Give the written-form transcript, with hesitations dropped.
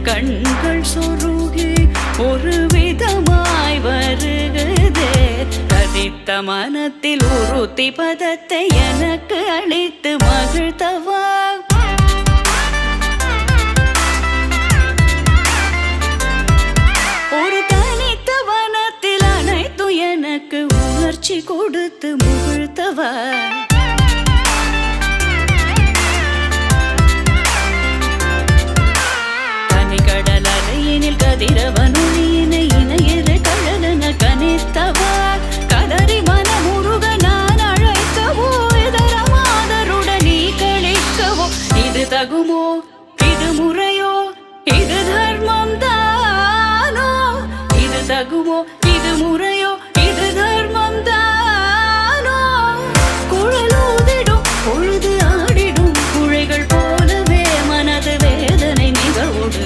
கண்கள் சொருகி ஒரு விதமாய் வருகுதே. கதித்த மனத்தில் உறுத்தி பதத்தை எனக்கு அளித்து மகிழ்த்தவா. ஒரு தனித்த வனத்தில் அனைத்தும் எனக்கு உணர்ச்சி கொடுத்து முகிழ்த்தவா. கடல் அலையினில் கதிரவனு